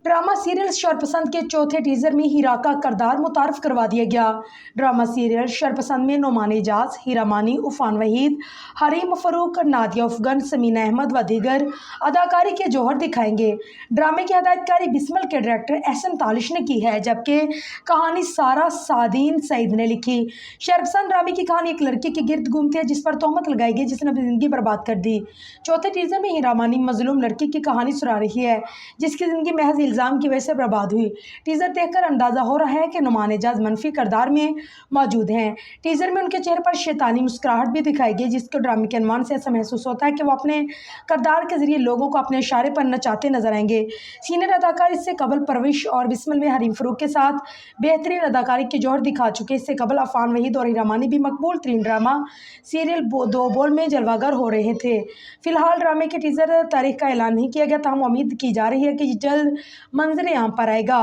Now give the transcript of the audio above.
Drama serial शरपसंद के चौथे teaser में हीरा का किरदार मुतारफ करवा दिया गया। ड्रामा सीरियल शरपसंद में नोमान एजाज, हीरा मानी, उफान वहीद, हरीम फरूक, नादिया अफगन, समीना अहमद व दीगर अदाकारी के जौहर दिखाएंगे। ड्रामे की हदायतकारी बिस्मिल के डायरेक्टर एहसन तालिश ने की है, जबकि कहानी सारा सादीन सईद ने लिखी। शरपसंद ड्रामे की कहानी एक लड़की के गिर्द घूमती है जिस पर तोहमत लगाई गई, जिसने अपनी जिंदगी बर्बाद कर दी। चौथे टीजर में हीरा मानी मजलूम लड़की की कहानी सुना रही है जिसकी जिंदगी महज इल्ज़ाम की वजह से बर्बाद हुई। टीजर देखकर अंदाजा हो रहा है कि नोमान एजाज मनफी किरदार में मौजूद हैं। टीजर में उनके चेहरे पर शैतानी मुस्कुराहट भी दिखाई गई, जिसके ड्रामे के अनुमान से ऐसा महसूस होता है कि वो अपने किरदार के जरिए लोगों को अपने इशारे पर नचाते नजर आएंगे। सीनियर अदाकार इससे कबल परविश और बिस्मिल में हरीम फरूक के साथ बेहतरीन अदाकारी के जौहर दिखा चुके। इससे कबल अफान वहीद और हीरा मानी भी मकबूल तरीन ड्रामा सीरियल दो बोल में जलवागर हो रहे थे। फिलहाल ड्रामे के टीजर तारीख का ऐलान नहीं किया गया, ताहम उम्मीद की जा रही है कि जल्द मंजर आम पर आएगा।